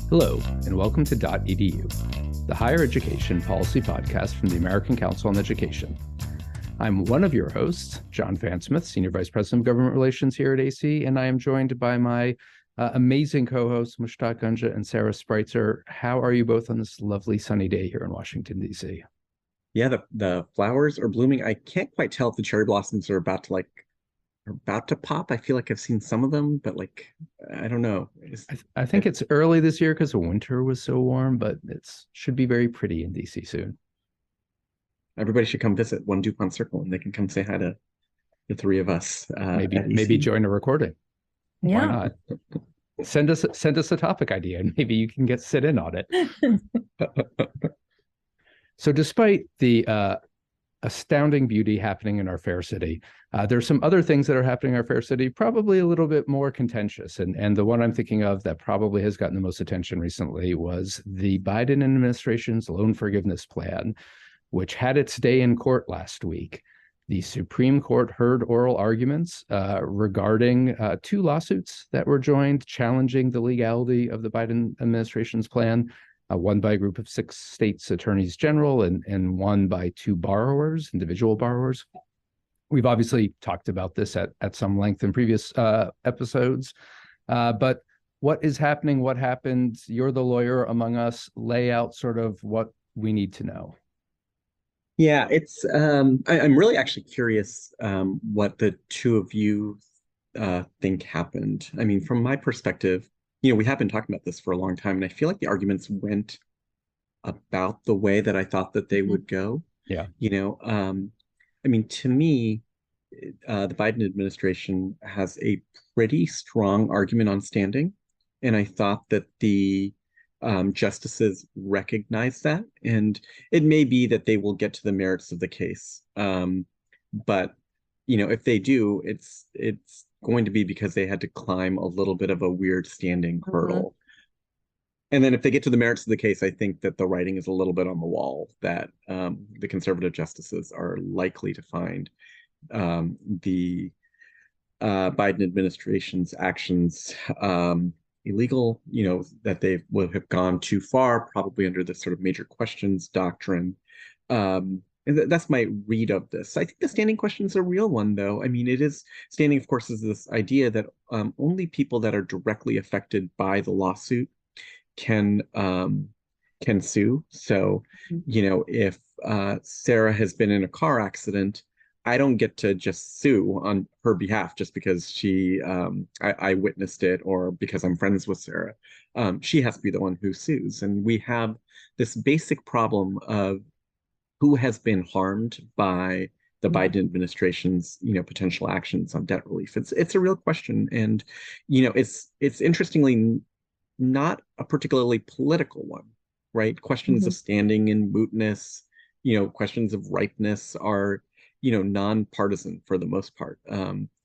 Hello, and welcome to dotEDU, the higher education policy podcast from the American Council on Education. I'm one of your hosts, John Fansmith, Senior Vice President of Government Relations here at AC, and I am joined by my amazing co-hosts, Mushtaq, Gunja, and Sarah Spreitzer. How are you both on this lovely sunny day here in Washington, D.C.? Yeah, the flowers are blooming. I can't quite tell if the cherry blossoms are about to pop. I feel like I've seen some of them, but I don't know. I think it's early this year because the winter was so warm, but it should be very pretty in DC soon. Everybody should come visit One DuPont Circle, and they can come say hi to the three of us. Maybe join a recording. Yeah. Why not? Send us a topic idea, and maybe you can sit in on it. So, despite the astounding beauty happening in our fair city, there's some other things that are happening in our fair city, probably a little bit more contentious. And the one I'm thinking of that probably has gotten the most attention recently was the Biden administration's loan forgiveness plan, which had its day in court last week. The Supreme Court heard oral arguments regarding two lawsuits that were joined challenging the legality of the Biden administration's plan. One by a group of 6 states' attorneys general and one by 2 borrowers, individual borrowers. We've obviously talked about this at some length in previous episodes, but what is happening? What happened? You're the lawyer among us. Lay out sort of what we need to know. Yeah, it's I'm really actually curious what the two of you think happened. I mean, from my perspective, we have been talking about this for a long time, and I feel like the arguments went about the way that I thought that they would go. Yeah. I mean, to me, the Biden administration has a pretty strong argument on standing, and I thought that the justices recognize that, and it may be that they will get to the merits of the case. But if they do, it's going to be because they had to climb a little bit of a weird standing hurdle. And then if they get to the merits of the case, I think that the writing is a little bit on the wall that the conservative justices are likely to find the Biden administration's actions illegal, that they will have gone too far, probably under the sort of major questions doctrine. And that's my read of this. I think the standing question is a real one, though. I mean, it is standing, of course, is this idea that only people that are directly affected by the lawsuit can sue. So, if Sarah has been in a car accident, I don't get to just sue on her behalf just because I witnessed it or because I'm friends with Sarah. She has to be the one who sues. And we have this basic problem of who has been harmed by the Biden administration's, potential actions on debt relief. It's a real question. And, it's interestingly not a particularly political one, right? Questions of standing and mootness, questions of ripeness are, nonpartisan for the most part.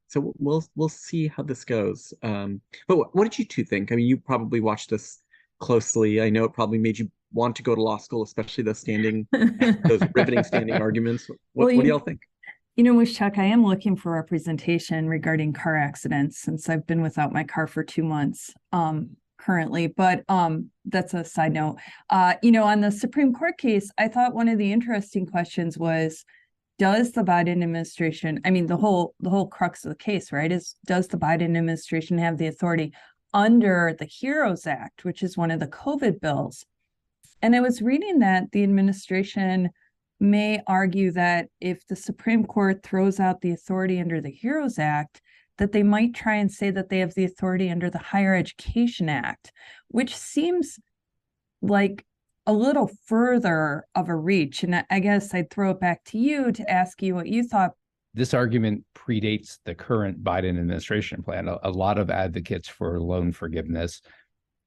So we'll see how this goes. But what did you two think? I mean, you probably watched this closely. I know it probably made you want to go to law school, especially those riveting standing arguments. What do y'all think? Mushtaq, I am looking for representation regarding car accidents since I've been without my car for 2 months currently. But that's a side note. On the Supreme Court case, I thought one of the interesting questions was, does the Biden administration, I mean, the whole crux of the case, right, is does the Biden administration have the authority under the HEROES Act, which is one of the COVID bills? And I was reading that the administration may argue that if the Supreme Court throws out the authority under the HEROES Act, that they might try and say that they have the authority under the Higher Education Act, which seems like a little further of a reach. And I guess I'd throw it back to you to ask you what you thought. This argument predates the current Biden administration plan. A lot of advocates for loan forgiveness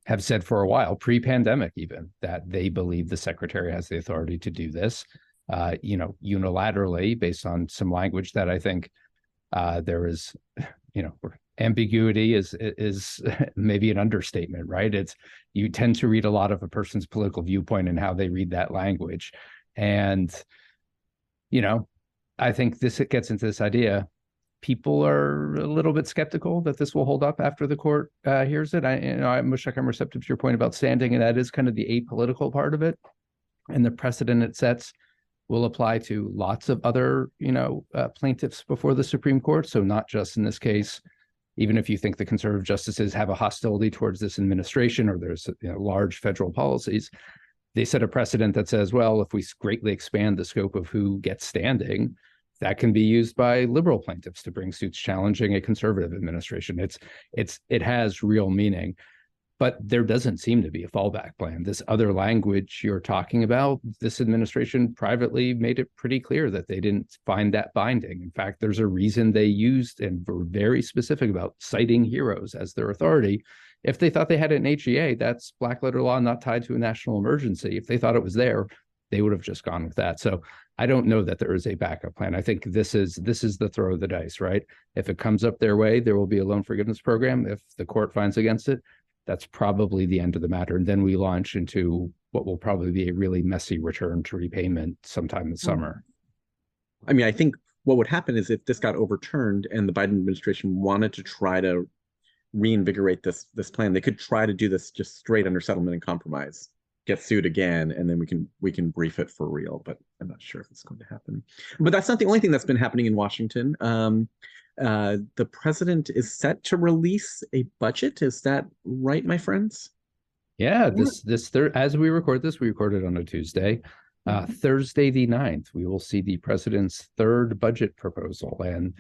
have said for a while, pre-pandemic even, that they believe the secretary has the authority to do this, unilaterally based on some language that I think there is, ambiguity is maybe an understatement, right? You tend to read a lot of a person's political viewpoint and how they read that language. And, I think this gets into this idea. people are a little bit skeptical that this will hold up after the court hears it. I'm receptive to your point about standing, and that is kind of the apolitical part of it. And the precedent it sets will apply to lots of other, plaintiffs before the Supreme Court. So not just in this case, even if you think the conservative justices have a hostility towards this administration or there's large federal policies, they set a precedent that says, well, if we greatly expand the scope of who gets standing, that can be used by liberal plaintiffs to bring suits challenging a conservative administration. It has real meaning, but there doesn't seem to be a fallback plan. This other language you're talking about, this administration privately made it pretty clear that they didn't find that binding. In fact, there's a reason they used and were very specific about citing HEROES as their authority. If they thought they had an HEA, that's black letter law not tied to a national emergency. If they thought it was there, they would have just gone with that. So I don't know that there is a backup plan. I think this is the throw of the dice, right? If it comes up their way, there will be a loan forgiveness program. If the court finds against it, that's probably the end of the matter. And then we launch into what will probably be a really messy return to repayment sometime in summer. I mean, I think what would happen is if this got overturned and the Biden administration wanted to try to reinvigorate this plan, they could try to do this just straight under settlement and compromise, get sued again, and then we can brief it for real. But I'm not sure if it's going to happen. But that's not the only thing that's been happening in Washington. The president is set to release a budget. Is that right, my friends? Yeah, as we record this, we recorded on a Tuesday. Thursday the 9th, we will see the president's third budget proposal. And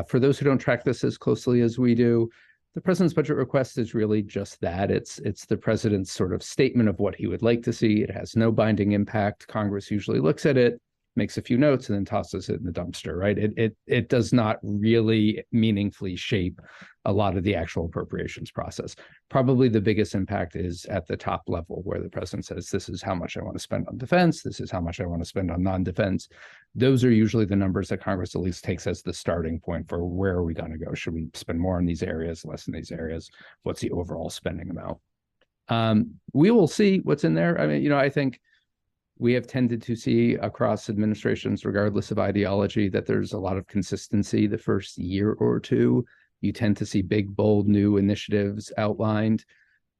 for those who don't track this as closely as we do, the president's budget request is really just that. It's the president's sort of statement of what he would like to see. It has no binding impact. Congress usually looks at it, makes a few notes, and then tosses it in the dumpster, right? It does not really meaningfully shape a lot of the actual appropriations process. Probably the biggest impact is at the top level, where the president says, this is how much I want to spend on defense, this is how much I want to spend on non-defense. Those are usually the numbers that Congress at least takes as the starting point for where are we going to go? Should we spend more in these areas, less in these areas? What's the overall spending amount? We will see what's in there. I mean, I think we have tended to see across administrations, regardless of ideology, that there's a lot of consistency the first year or two. You tend to see big, bold, new initiatives outlined.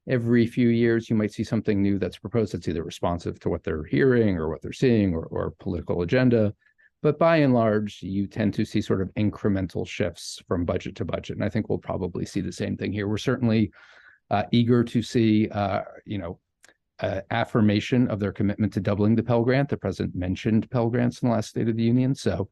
Every few years, you might see something new that's proposed that's either responsive to what they're hearing or what they're seeing or political agenda. But by and large, you tend to see sort of incremental shifts from budget to budget. And I think we'll probably see the same thing here. We're certainly eager to see, affirmation of their commitment to doubling the Pell Grant. The president mentioned Pell Grants in the last State of the Union, so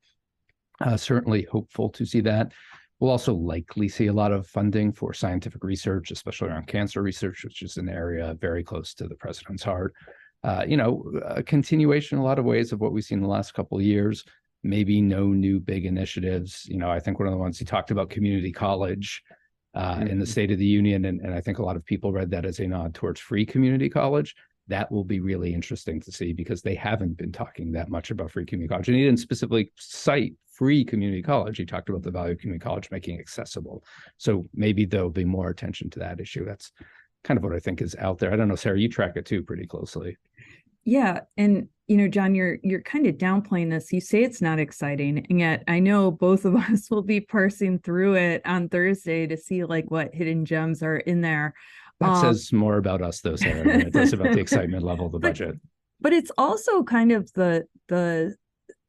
certainly hopeful to see that. We'll also likely see a lot of funding for scientific research, especially around cancer research, which is an area very close to the president's heart. A continuation in a lot of ways of what we've seen in the last couple of years. Maybe no new big initiatives. I think one of the ones he talked about, community college, in the State of the Union. And I think a lot of people read that as a nod towards free community college. That will be really interesting to see because they haven't been talking that much about free community college. And he didn't specifically cite free community college. He talked about the value of community college making it accessible. So maybe there'll be more attention to that issue. That's kind of what I think is out there. I don't know, Sarah, you track it too pretty closely. Yeah. And, John, you're kind of downplaying this. You say it's not exciting. And yet I know both of us will be parsing through it on Thursday to see what hidden gems are in there. That says more about us, though, Sarah, than it does about the excitement level of the budget. But it's also kind of the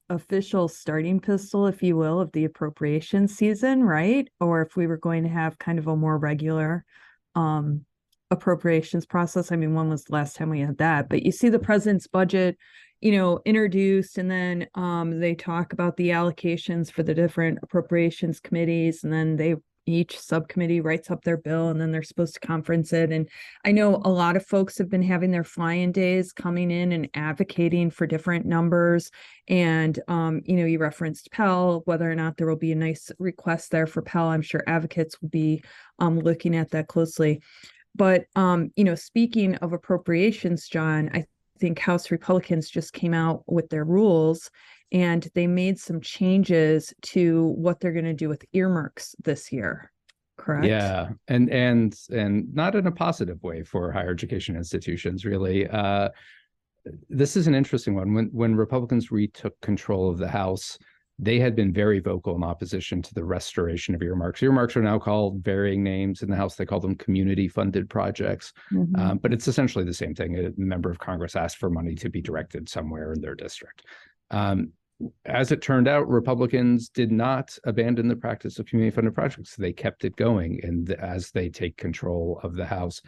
official starting pistol, if you will, of the appropriation season, right? Or if we were going to have kind of a more regular appropriations process. I mean, when was the last time we had that? But you see the president's budget, introduced, and then they talk about the allocations for the different appropriations committees, and then each subcommittee writes up their bill, and then they're supposed to conference it. And I know a lot of folks have been having their fly-in days, coming in and advocating for different numbers. And, you referenced Pell, whether or not there will be a nice request there for Pell. I'm sure advocates will be looking at that closely. But, speaking of appropriations, John, I think House Republicans just came out with their rules, and they made some changes to what they're going to do with earmarks this year. Correct? Yeah, and not in a positive way for higher education institutions, really. This is an interesting one. When Republicans retook control of the House, they had been very vocal in opposition to the restoration of earmarks. Earmarks are now called varying names in the House. They call them community-funded projects, but it's essentially the same thing. A member of Congress asked for money to be directed somewhere in their district. As it turned out, Republicans did not abandon the practice of community-funded projects. They kept it going, and as they take control of the House.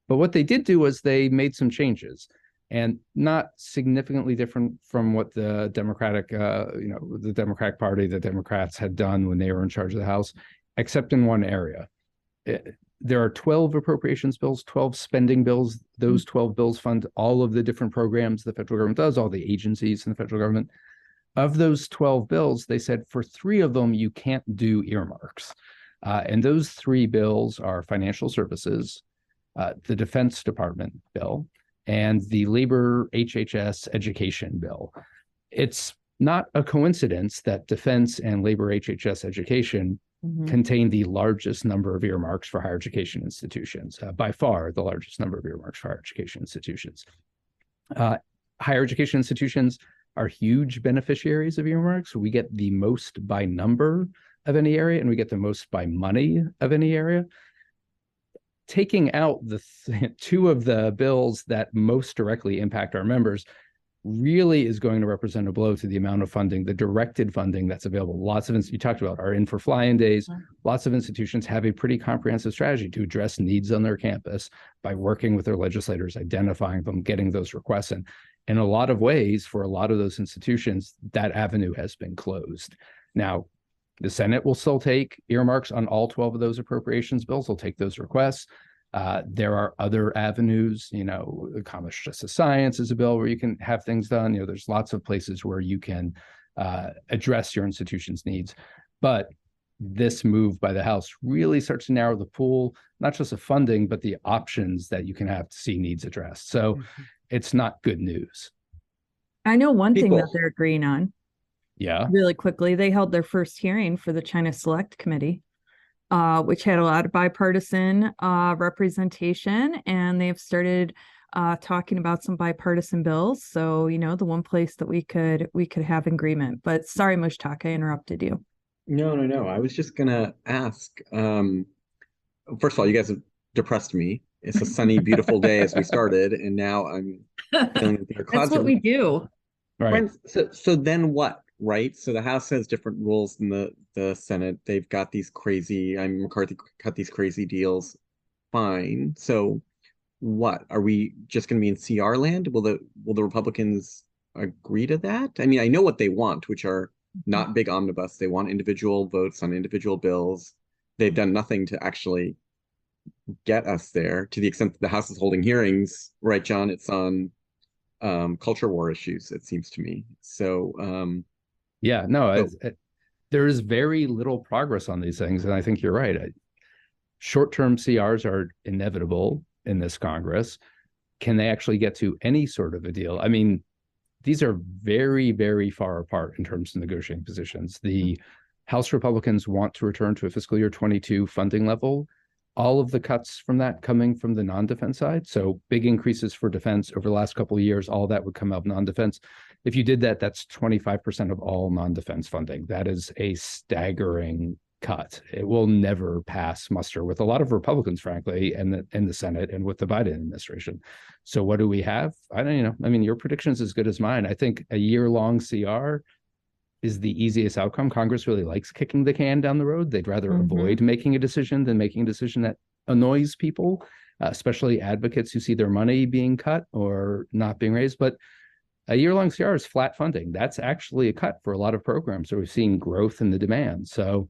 But what they did do was they made some changes, and not significantly different from what the Democratic, the Democratic Party, the Democrats had done when they were in charge of the House, except in one area. There are 12 appropriations bills, 12 spending bills. Those 12 bills fund all of the different programs the federal government does, all the agencies in the federal government. Of those 12 bills, they said for 3 of them, you can't do earmarks. And those 3 bills are financial services, the Defense Department bill, and the labor HHS education bill. It's not a coincidence that defense and labor HHS education contain the largest number of earmarks for higher education institutions, by far the largest number of earmarks for higher education institutions. Higher education institutions are huge beneficiaries of earmarks. We get the most by number of any area, and we get the most by money of any area. Taking out the 2 of the bills that most directly impact our members really is going to represent a blow to the amount of funding, the directed funding that's available. Lots of, you talked about, are in for fly-in days. Lots of institutions have a pretty comprehensive strategy to address needs on their campus by working with their legislators, identifying them, getting those requests in. In a lot of ways, for a lot of those institutions, that avenue has been closed. Now, the Senate will still take earmarks on all 12 of those appropriations bills. They'll take those requests. There are other avenues, Commerce, Justice, Science is a bill where you can have things done. There's lots of places where you can address your institution's needs. But this move by the House really starts to narrow the pool, not just of funding, but the options that you can have to see needs addressed. So it's not good news. I know one thing that they're agreeing on. Yeah. Really quickly, they held their first hearing for the China Select Committee, which had a lot of bipartisan representation, and they've started talking about some bipartisan bills. So, the one place that we could have agreement. But sorry, Mushtaq, I interrupted you. No. I was just gonna ask. First of all, you guys have depressed me. It's a sunny, beautiful day as we started, and now I'm feeling that there are clouds. That's what we do. Right. So then what? Right. So the House has different rules than the Senate. They've got these crazy. McCarthy cut these crazy deals. Fine. So what? Are we just going to be in CR land? Will the Republicans agree to that? I mean, I know what they want, which are not big omnibus. They want individual votes on individual bills. They've done nothing to actually get us there, to the extent that the House is holding hearings, right, John? It's on culture war issues, it seems to me. So there is very little progress on these things, and I think you're right. Short-term CRs are inevitable in this Congress. Can they actually get to any sort of a deal? I mean, these are very, very far apart in terms of negotiating positions. The House Republicans want to return to a fiscal year 22 funding level. All of the cuts from that coming from the non-defense side. So big increases for defense over the last couple of years, all that would come out of non-defense. If you did that, that's 25% of all non-defense funding. That is a staggering cut. It will never pass muster with a lot of Republicans, frankly, and in the Senate and with the Biden administration. So what do we have? I don't know. I mean, your prediction is as good as mine. I think a year-long CR is the easiest outcome. Congress really likes kicking the can down the road. They'd rather avoid making a decision than making a decision that annoys people, especially advocates who see their money being cut or not being raised. But a year-long CR is flat funding. That's actually a cut for a lot of programs. So we're seeing growth in the demand. So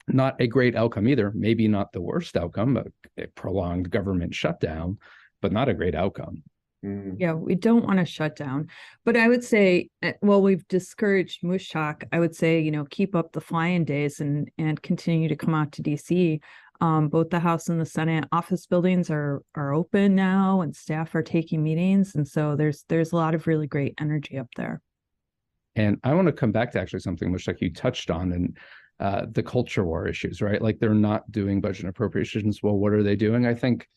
not a great outcome either. Maybe not the worst outcome, a prolonged government shutdown, but not a great outcome. Yeah, we don't want to shut down. But I would say, well, we've discouraged Mushtaq. I would say, keep up the fly-in days and continue to come out to DC. Both the House and the Senate office buildings are open now, and staff are taking meetings. And so there's a lot of really great energy up there. And I want to come back to actually something, Mushtaq, you touched on, and the culture war issues, right? Like, they're not doing budget appropriations. Well, what are they doing? I think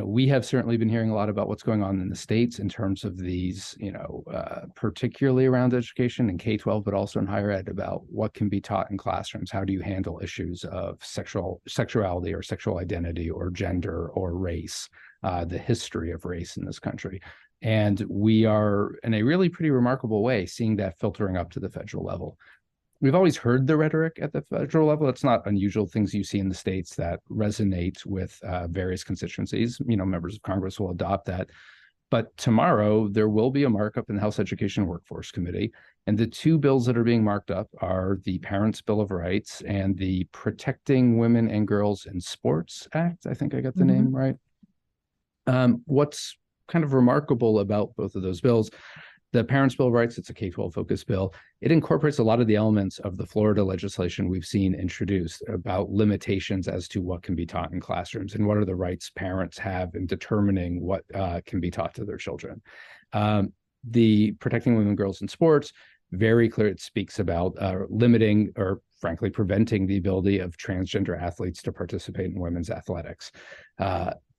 we have certainly been hearing a lot about what's going on in the States in terms of these, particularly around education and K-12, but also in higher ed, about what can be taught in classrooms. How do you handle issues of sexuality or sexual identity or gender or race, the history of race in this country? And we are, in a really pretty remarkable way, seeing that filtering up to the federal level. We've always heard the rhetoric at the federal level. It's not unusual things you see in the states that resonate with various constituencies. Members of Congress will adopt that. But tomorrow, there will be a markup in the House Education and Workforce Committee. And the two bills that are being marked up are the Parents' Bill of Rights and the Protecting Women and Girls in Sports Act. I think I got the name right. What's kind of remarkable about both of those bills, the Parents' Bill of Rights, it's a K-12 focused bill. It incorporates a lot of the elements of the Florida legislation we've seen introduced about limitations as to what can be taught in classrooms and what are the rights parents have in determining what can be taught to their children. The Protecting Women and Girls in Sports, very clear. It speaks about limiting or frankly preventing the ability of transgender athletes to participate in women's athletics.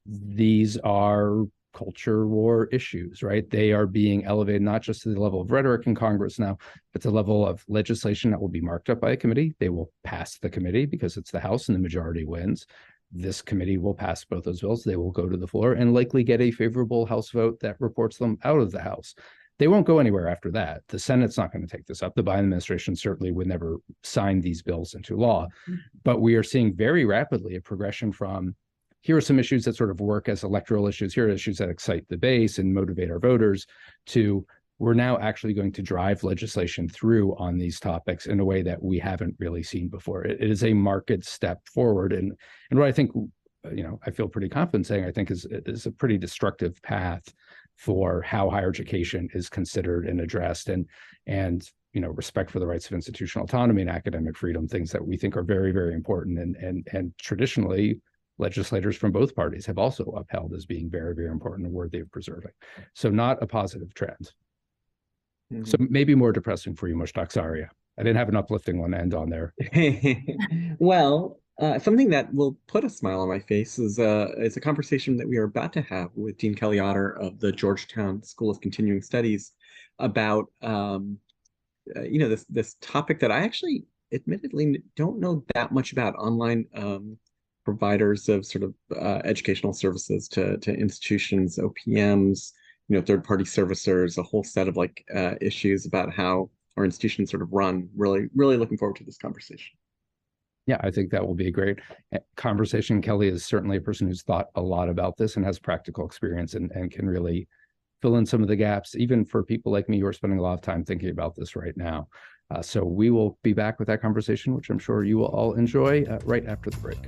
These are culture war issues, right? They are being elevated not just to the level of rhetoric in Congress now, but the level of legislation that will be marked up by a committee. They will pass the committee because it's the House and the majority wins. This committee will pass both those bills. They will go to the floor and likely get a favorable House vote that reports them out of the House. They won't go anywhere after that. The Senate's not going to take this up. The Biden administration certainly would never sign these bills into law. But we are seeing very rapidly a progression from, here are some issues that sort of work as electoral issues, here are issues that excite the base and motivate our voters, to we're now actually going to drive legislation through on these topics in a way that we haven't really seen before. It is a marked step forward. And what I think, I feel pretty confident saying, I think is a pretty destructive path for how higher education is considered and addressed, and respect for the rights of institutional autonomy and academic freedom, things that we think are very, very important. And traditionally, legislators from both parties have also upheld as being very, very important and worthy of preserving. So not a positive trend. So maybe more depressing for you, Mushtaq. Sorry, I didn't have an uplifting one to end on there. Well, something that will put a smile on my face is a conversation that we are about to have with Dean Kelly Otter of the Georgetown School of Continuing Studies about this topic that I actually admittedly don't know that much about, online providers of sort of educational services to institutions, OPMs, third-party servicers, a whole set of issues about how our institutions sort of run. Really, really looking forward to this conversation. Yeah, I think that will be a great conversation. Kelly is certainly a person who's thought a lot about this and has practical experience and can really fill in some of the gaps, even for people like me who are spending a lot of time thinking about this right now. So we will be back with that conversation, which I'm sure you will all enjoy right after the break.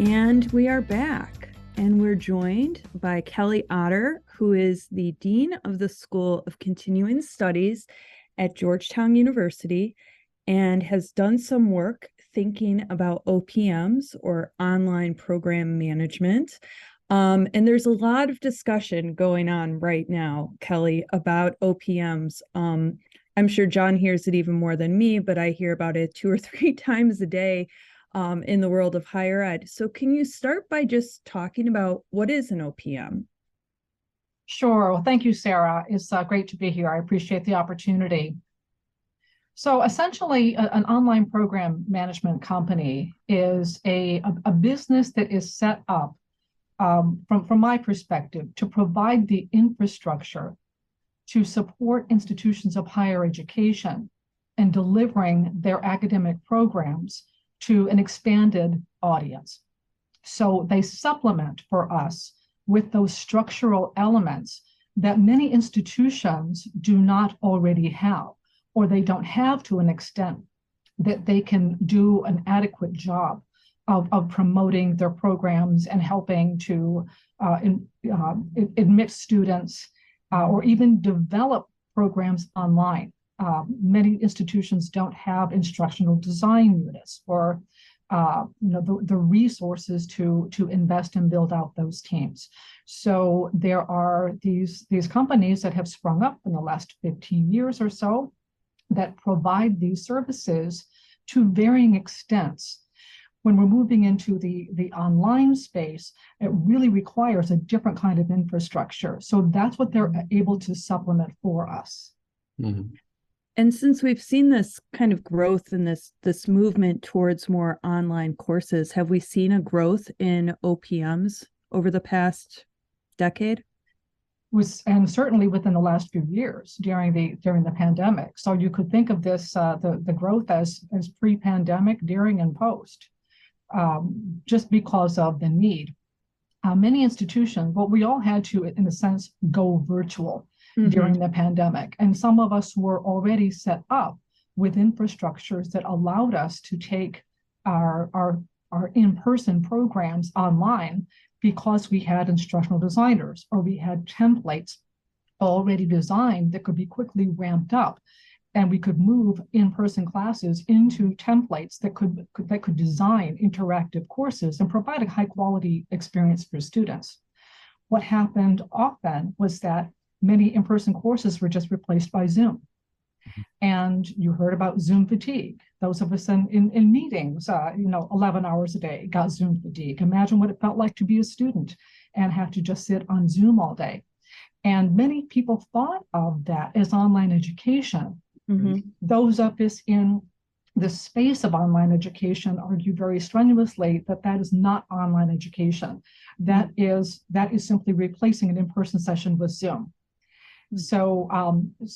And we are back, and we're joined by Kelly Otter, who is the Dean of the School of Continuing Studies at Georgetown University and has done some work thinking about OPMs, or online program management. And there's a lot of discussion going on right now, Kelly, about OPMs. I'm sure John hears it even more than me, but I hear about it 2 or 3 times a day in the world of higher ed. So can you start by just talking about what is an OPM? Sure. Well, thank you, Sarah. It's great to be here. I appreciate the opportunity. So essentially, an online program management company is a business that is set up, from my perspective, to provide the infrastructure to support institutions of higher education in delivering their academic programs to an expanded audience. So they supplement for us with those structural elements that many institutions do not already have, or they don't have to an extent that they can do an adequate job of promoting their programs and helping to admit students or even develop programs online. Many institutions don't have instructional design units or the resources to invest and build out those teams. So there are these companies that have sprung up in the last 15 years or so that provide these services to varying extents. When we're moving into the online space, it really requires a different kind of infrastructure. So that's what they're able to supplement for us. Mm-hmm. And since we've seen this kind of growth in this movement towards more online courses, have we seen a growth in OPMs over the past decade? And certainly within the last few years during the pandemic. So you could think of this the growth as pre-pandemic, during, and post, just because of the need. Many institutions, well, we all had to, in a sense, go virtual during the pandemic, and some of us were already set up with infrastructures that allowed us to take our in-person programs online, because we had instructional designers or we had templates already designed that could be quickly ramped up, and we could move in-person classes into templates that could design interactive courses and provide a high-quality experience for students. What happened often was that many in-person courses were just replaced by Zoom. And you heard about Zoom fatigue. Those of us in meetings, 11 hours a day got Zoom fatigue. Imagine what it felt like to be a student and have to just sit on Zoom all day. And many people thought of that as online education. Those of us in the space of online education argue very strenuously that that is not online education. That is simply replacing an in-person session with Zoom. So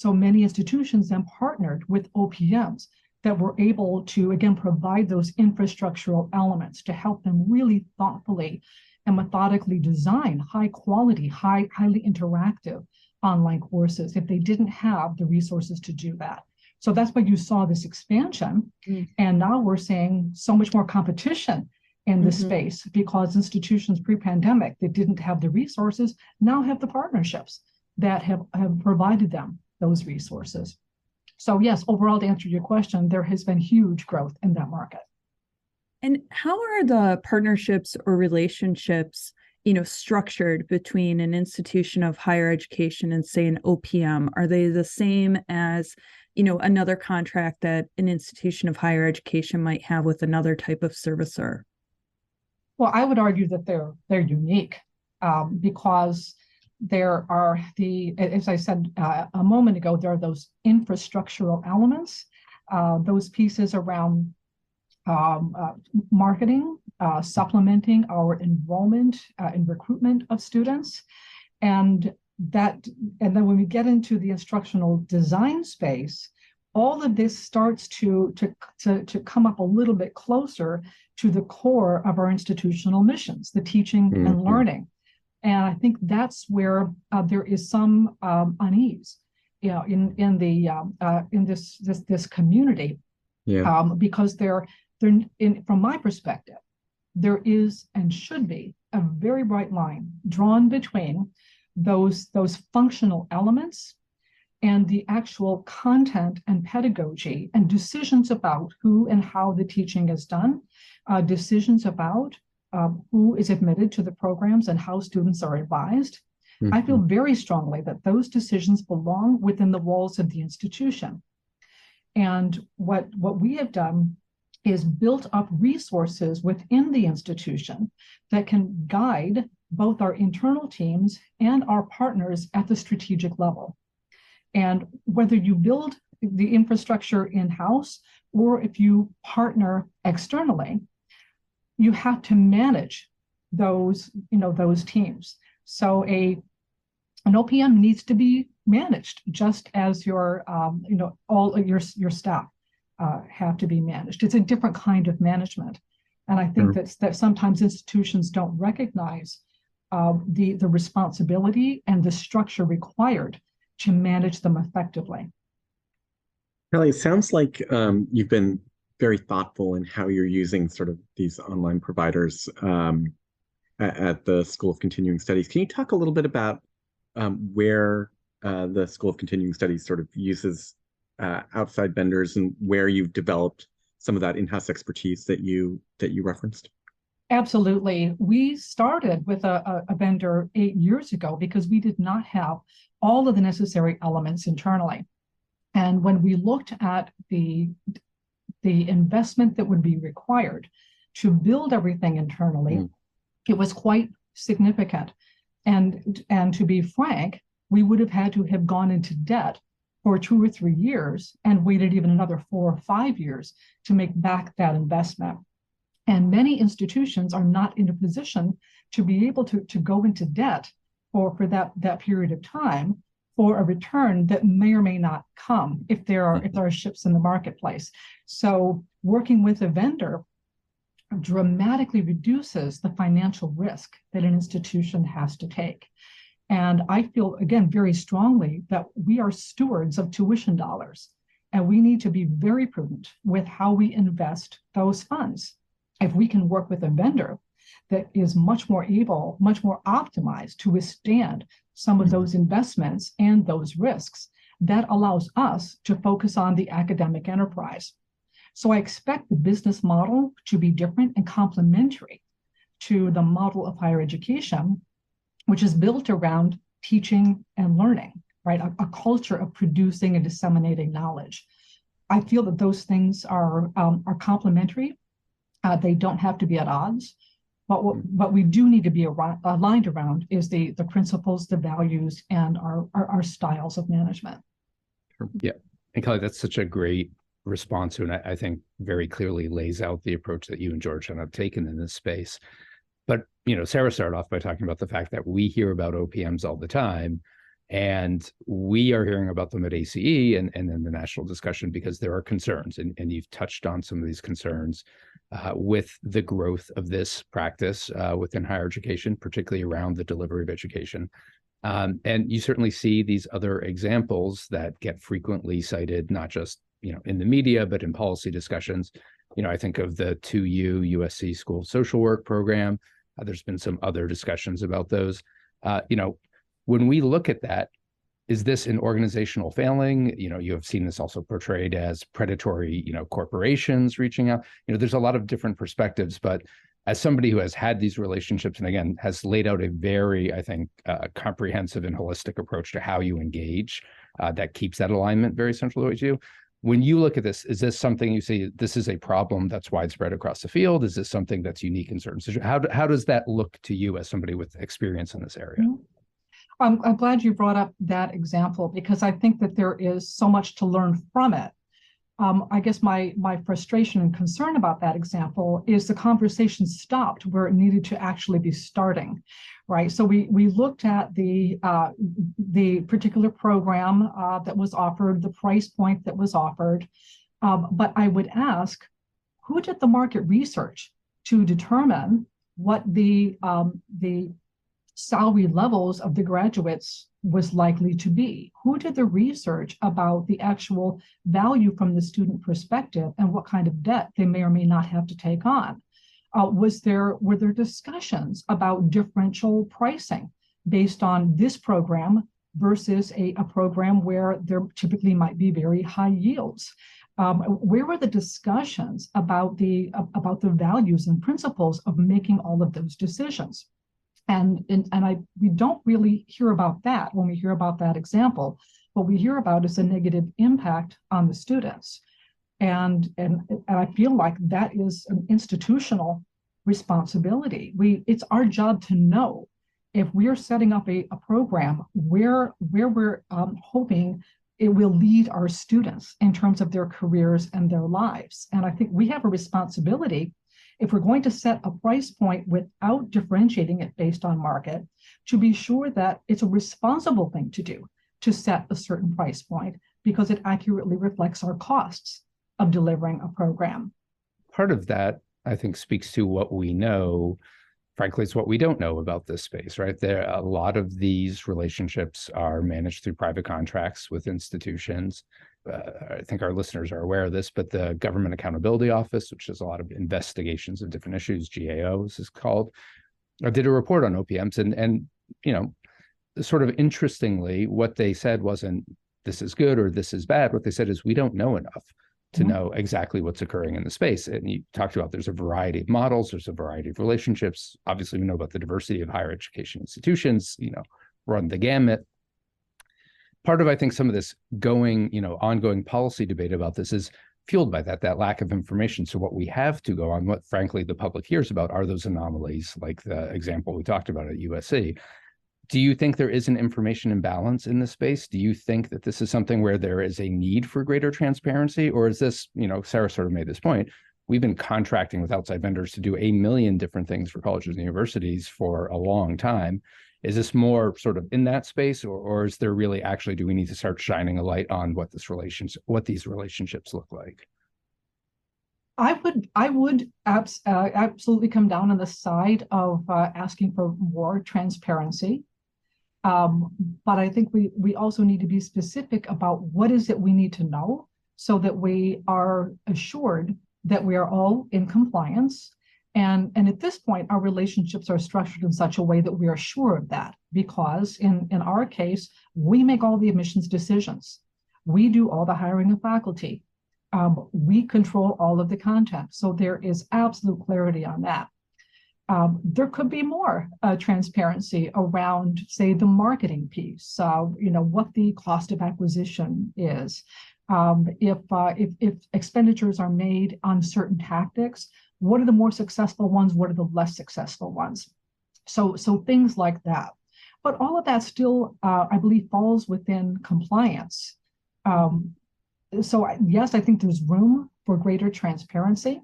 many institutions then partnered with OPMs that were able to, again, provide those infrastructural elements to help them really thoughtfully and methodically design high quality, highly interactive online courses if they didn't have the resources to do that. So that's why you saw this expansion. And now we're seeing so much more competition in this space, because institutions pre-pandemic that didn't have the resources now have the partnerships that have provided them those resources. So yes, overall, to answer your question, there has been huge growth in that market. And how are the partnerships or relationships, structured between an institution of higher education and, say, an OPM? Are they the same as, another contract that an institution of higher education might have with another type of servicer? Well, I would argue that they're unique, because there are as I said a moment ago, there are those infrastructural elements, those pieces around marketing, supplementing our enrollment and recruitment of students, and then when we get into the instructional design space, all of this starts to come up a little bit closer to the core of our institutional missions, the teaching and learning. And I think that's where there is some unease, in this community, because from my perspective, there is and should be a very bright line drawn between those functional elements and the actual content and pedagogy and decisions about who and how the teaching is done, decisions about who is admitted to the programs and how students are advised. I feel very strongly that those decisions belong within the walls of the institution. And what we have done is built up resources within the institution that can guide both our internal teams and our partners at the strategic level. And whether you build the infrastructure in-house or if you partner externally, you have to manage those teams. So an OPM needs to be managed just as your all your staff have to be managed. It's a different kind of management, and I think that sometimes institutions don't recognize the responsibility and the structure required to manage them effectively. Kelly, it sounds like you've been very thoughtful in how you're using sort of these online providers at the School of Continuing Studies. Can you talk a little bit about where the School of Continuing Studies sort of uses outside vendors and where you've developed some of that in-house expertise that you referenced? Absolutely. We started with a vendor 8 years ago because we did not have all of the necessary elements internally. And when we looked at the investment that would be required to build everything internally, it was quite significant. And to be frank, we would have had to have gone into debt for 2 or 3 years and waited even another 4 or 5 years to make back that investment. And many institutions are not in a position to be able to go into debt for that period of time for a return that may or may not come if there are ships in the marketplace. So working with a vendor dramatically reduces the financial risk that an institution has to take. And I feel, again, very strongly that we are stewards of tuition dollars, and we need to be very prudent with how we invest those funds. If we can work with a vendor that is much more able, much more optimized to withstand some of those investments and those risks, that allows us to focus on the academic enterprise. So I expect the business model to be different and complementary to the model of higher education, which is built around teaching and learning, right? A culture of producing and disseminating knowledge. I feel that those things are complementary. They don't have to be at odds. But what we do need to be aligned around is the principles, the values, and our styles of management. Yeah. And Kelly, that's such a great response to, and I think very clearly lays out the approach that you and Georgetown have taken in this space. But, Sarah started off by talking about the fact that we hear about OPMs all the time, and we are hearing about them at ACE and in the national discussion because there are concerns, and you've touched on some of these concerns with the growth of this practice within higher education, particularly around the delivery of education. And you certainly see these other examples that get frequently cited, not just in the media, but in policy discussions. I think of the 2U USC School of Social Work program. There's been some other discussions about those. When we look at that, is this an organizational failing? You have seen this also portrayed as predatory, corporations reaching out. There's a lot of different perspectives, but as somebody who has had these relationships and again has laid out a very, I think, comprehensive and holistic approach to how you engage, that keeps that alignment very central to what you do. When you look at this, is this something you see this is a problem that's widespread across the field? Is this something that's unique in certain situations? How does that look to you as somebody with experience in this area? I'm glad you brought up that example because I think that there is so much to learn from it. I guess my frustration and concern about that example is the conversation stopped where it needed to actually be starting, right? So we looked at the particular program that was offered, the price point that was offered, but I would ask, who did the market research to determine what the salary levels of the graduates was likely to be? Who did the research about the actual value from the student perspective and what kind of debt they may or may not have to take on? Were there discussions about differential pricing based on this program versus a program where there typically might be very high yields? Where were the discussions about the values and principles of making all of those decisions? And we don't really hear about that when we hear about that example. What we hear about is a negative impact on the students. And I feel like that is an institutional responsibility. It's our job to know if we're setting up a program where we're hoping it will lead our students in terms of their careers and their lives. And I think we have a responsibility, if we're going to set a price point without differentiating it based on market, to be sure that it's a responsible thing to do to set a certain price point because it accurately reflects our costs of delivering a program. Part of that, I think, speaks to what we know. Frankly, it's what we don't know about this space, right? A lot of these relationships are managed through private contracts with institutions. I think our listeners are aware of this, but the Government Accountability Office, which does a lot of investigations of different issues, GAO is called, did a report on OPMs. And sort of interestingly, what they said wasn't this is good or this is bad. What they said is we don't know enough to know exactly what's occurring in the space. And you talked about there's a variety of models, there's a variety of relationships. Obviously, we know about the diversity of higher education institutions, run the gamut. part of, I think, some of this ongoing policy debate about this is fueled by that lack of information. So what we have to go on, what frankly the public hears about, are those anomalies, like the example we talked about at USC. Do you think there is an information imbalance in this space? Do you think that this is something where there is a need for greater transparency? Or is this, Sarah sort of made this point, we've been contracting with outside vendors to do a million different things for colleges and universities for a long time. Is this more sort of in that space, or is there really actually, do we need to start shining a light on what these relationships look like? I would absolutely come down on the side of asking for more transparency. But I think we also need to be specific about what is it we need to know so that we are assured that we are all in compliance. And at this point, our relationships are structured in such a way that we are sure of that, because in our case, we make all the admissions decisions. We do all the hiring of faculty. We control all of the content. So there is absolute clarity on that. There could be more transparency around, say, the marketing piece, what the cost of acquisition is. If expenditures are made on certain tactics, what are the more successful ones? What are the less successful ones? So things like that. But all of that still, I believe, falls within compliance. So yes, I think there's room for greater transparency.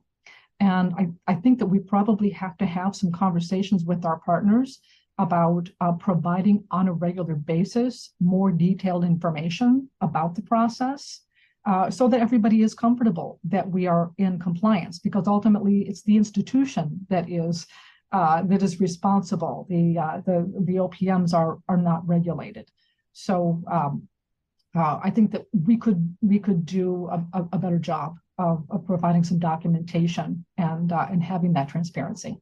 And I think that we probably have to have some conversations with our partners about providing on a regular basis more detailed information about the process, so that everybody is comfortable that we are in compliance, because ultimately it's the institution that is responsible. The OPMs are not regulated. So I think that we could do a better job of providing some documentation and having that transparency.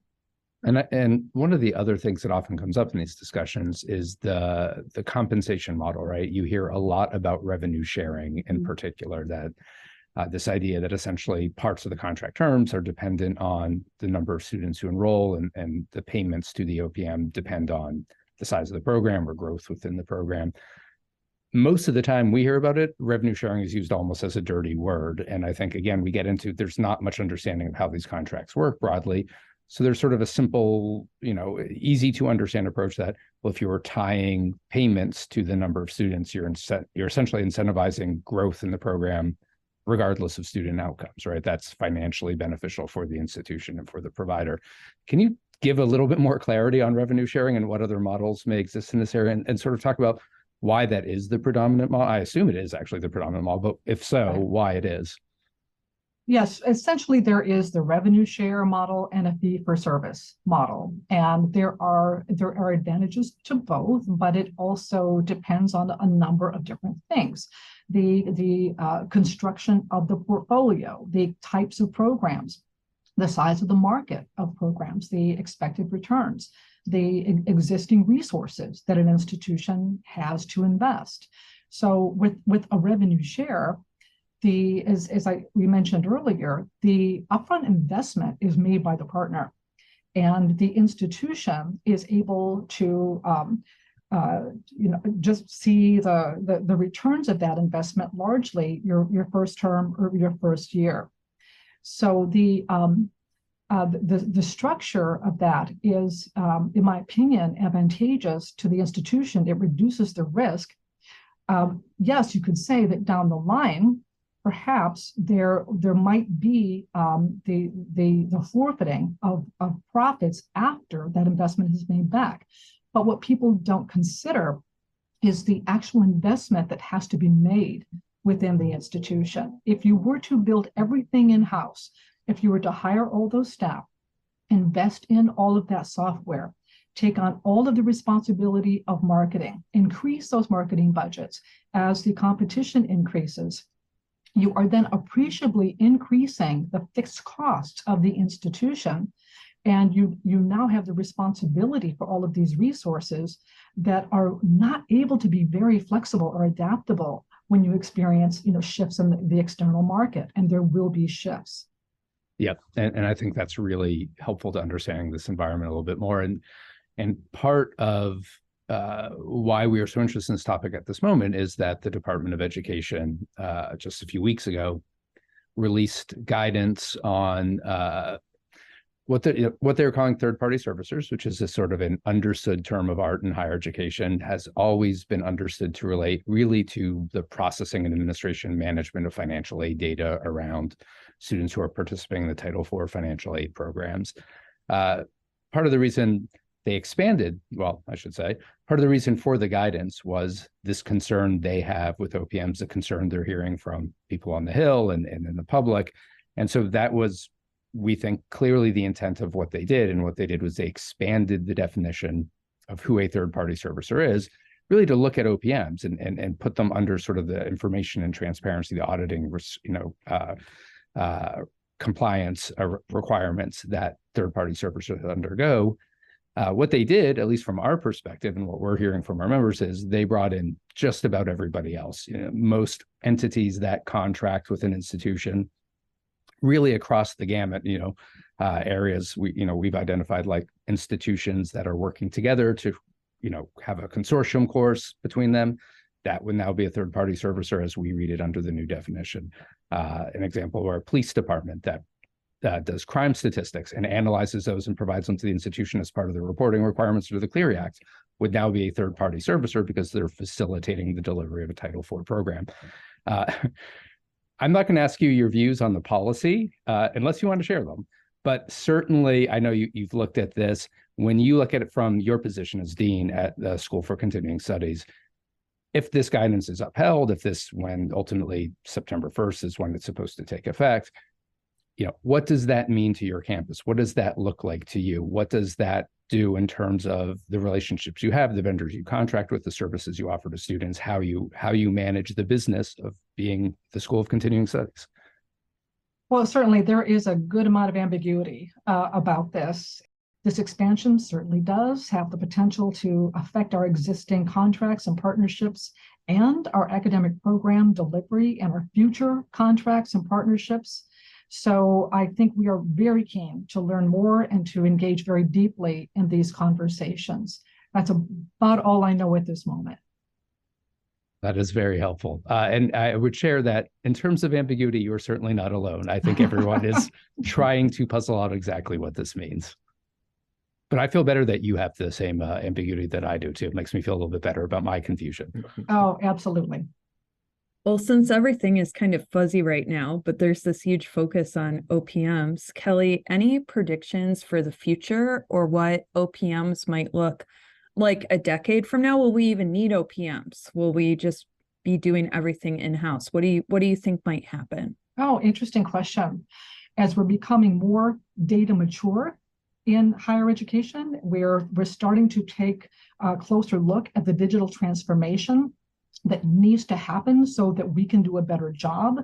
And one of the other things that often comes up in these discussions is the compensation model, right? You hear a lot about revenue sharing in particular, that this idea that essentially parts of the contract terms are dependent on the number of students who enroll, and the payments to the OPM depend on the size of the program or growth within the program. Most of the time we hear about it, revenue sharing is used almost as a dirty word. And I think, again, we get into, there's not much understanding of how these contracts work broadly. So there's sort of a simple, easy to understand approach that, well, if you were tying payments to the number of students, you're essentially incentivizing growth in the program, regardless of student outcomes, right? That's financially beneficial for the institution and for the provider. Can you give a little bit more clarity on revenue sharing and what other models may exist in this area, and sort of talk about why that is the predominant model? I assume it is actually the predominant model, but if so, why it is? Yes, essentially there is the revenue share model and a fee for service model. And there are advantages to both, but it also depends on a number of different things. The construction of the portfolio, the types of programs, the size of the market of programs, the expected returns, the existing resources that an institution has to invest. So with a revenue share, as we mentioned earlier, the upfront investment is made by the partner, and the institution is able to just see the returns of that investment largely your first term or your first year. So the structure of that is, in my opinion, advantageous to the institution. It reduces the risk. Yes, you could say that down the line, perhaps there might be the forfeiting of profits after that investment is made back. But what people don't consider is the actual investment that has to be made within the institution. If you were to build everything in-house, if you were to hire all those staff, invest in all of that software, take on all of the responsibility of marketing, increase those marketing budgets as the competition increases, you are then appreciably increasing the fixed costs of the institution. And you now have the responsibility for all of these resources that are not able to be very flexible or adaptable when you experience shifts in the external market, and there will be shifts. Yep. And I think that's really helpful to understanding this environment a little bit more. And part of why we are so interested in this topic at this moment is that the Department of Education just a few weeks ago released guidance on what they're calling third-party servicers, which is a sort of an understood term of art in higher education, has always been understood to relate really to the processing and administration management of financial aid data around students who are participating in the Title IV financial aid programs. Part of the reason they expanded, well, I should say, part of the reason for the guidance was this concern they have with OPMs, the concern they're hearing from people on the Hill and in the public. And so that was, we think, clearly the intent of what they did. And what they did was they expanded the definition of who a third-party servicer is, really to look at OPMs and put them under sort of the information and transparency, the auditing, compliance requirements that third-party servicers undergo. What they did, at least from our perspective and what we're hearing from our members, is they brought in just about everybody else. Most entities that contract with an institution, really across the gamut, areas we've identified, like institutions that are working together to, have a consortium course between them. That would now be a third-party servicer as we read it under the new definition. An example where a police department that does crime statistics and analyzes those and provides them to the institution as part of the reporting requirements under the Clery Act would now be a third-party servicer because they're facilitating the delivery of a Title IV program. I'm not going to ask you your views on the policy unless you want to share them, but certainly I know you've looked at this. When you look at it from your position as dean at the School for Continuing Studies, if this guidance is upheld, when ultimately September 1st is when it's supposed to take effect, what does that mean to your campus? What does that look like to you? What does that do in terms of the relationships you have, the vendors you contract with, the services you offer to students, how you manage the business of being the School of Continuing Studies? Well, certainly there is a good amount of ambiguity about this. This expansion certainly does have the potential to affect our existing contracts and partnerships and our academic program delivery and our future contracts and partnerships. So I think we are very keen to learn more and to engage very deeply in these conversations. That's about all I know at this moment. That is very helpful. And I would share that in terms of ambiguity, you are certainly not alone. I think everyone is trying to puzzle out exactly what this means. But I feel better that you have the same ambiguity that I do too. It makes me feel a little bit better about my confusion. Oh, absolutely. Well, since everything is kind of fuzzy right now, but there's this huge focus on OPMs, Kelly, any predictions for the future or what OPMs might look like a decade from now? Will we even need OPMs? Will we just be doing everything in-house? What do you think might happen? Oh, interesting question. As we're becoming more data mature in higher education, we're starting to take a closer look at the digital transformation that needs to happen so that we can do a better job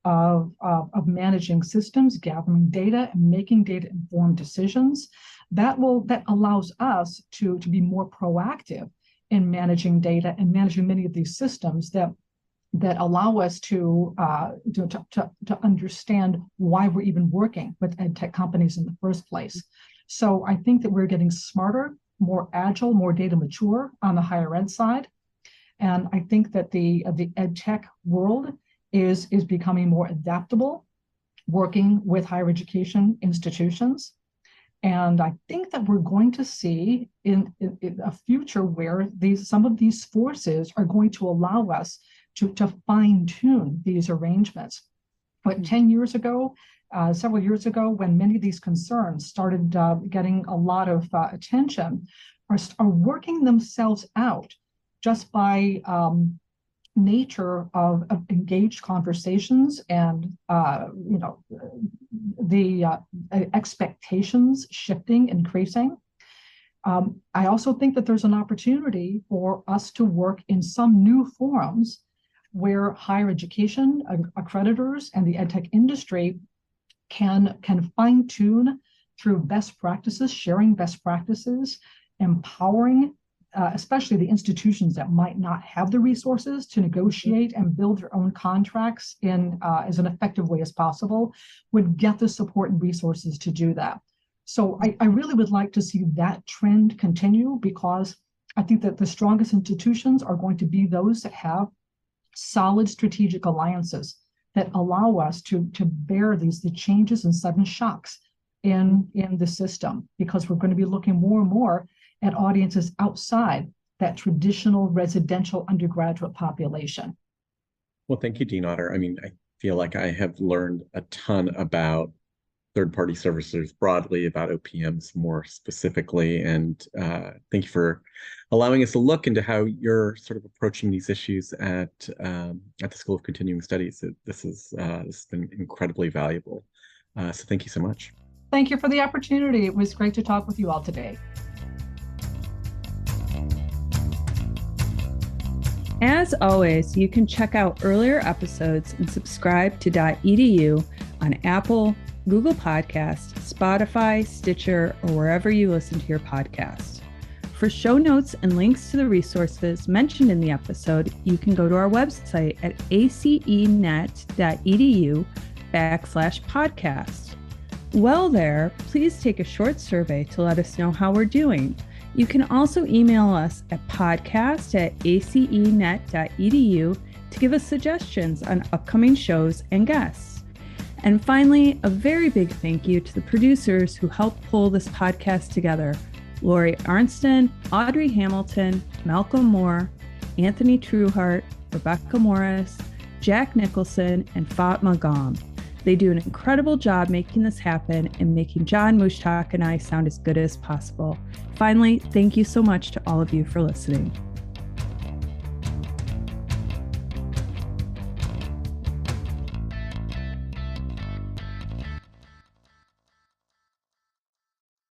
of managing systems, gathering data, and making data-informed decisions. That allows us to be more proactive in managing data and managing many of these systems that allow us to understand why we're even working with ed tech companies in the first place. So I think that we're getting smarter, more agile, more data mature on the higher ed side. And I think that the ed tech world is becoming more adaptable, working with higher education institutions. And I think that we're going to see in a future where some of these forces are going to allow us to fine-tune these arrangements. But 10 years ago, several years ago, when many of these concerns started getting a lot of attention, are working themselves out just by nature of engaged conversations and the expectations shifting, increasing. I also think that there's an opportunity for us to work in some new forums where higher education accreditors and the edtech industry can fine-tune through best practices, sharing best practices, empowering especially the institutions that might not have the resources to negotiate and build their own contracts in as an effective way as possible, would get the support and resources to do that. So I really would like to see that trend continue, because I think that the strongest institutions are going to be those that have solid strategic alliances that allow us to bear the changes and sudden shocks in the system, because we're going to be looking more and more at audiences outside that traditional residential undergraduate population. Well, thank you, Dean Otter. I mean, I feel like I have learned a ton about third-party services broadly, about OPMs more specifically, and thank you for allowing us to look into how you're sort of approaching these issues at the School of Continuing Studies. This has been incredibly valuable. So thank you so much. Thank you for the opportunity. It was great to talk with you all today. As always, you can check out earlier episodes and subscribe to dotEDU on Apple, Google Podcasts, Spotify, Stitcher, or wherever you listen to your podcast. For show notes and links to the resources mentioned in the episode, you can go to our website at acenet.edu/podcast. While there, please take a short survey to let us know how we're doing. You can also email us at podcast@acenet.edu to give us suggestions on upcoming shows and guests. And finally, a very big thank you to the producers who helped pull this podcast together: Lori Arnston, Audrey Hamilton, Malcolm Moore, Anthony Trueheart, Rebecca Morris, Jack Nicholson, and Fatma Gom. They do an incredible job making this happen and making John, Mushtaq, and I sound as good as possible. Finally, thank you so much to all of you for listening.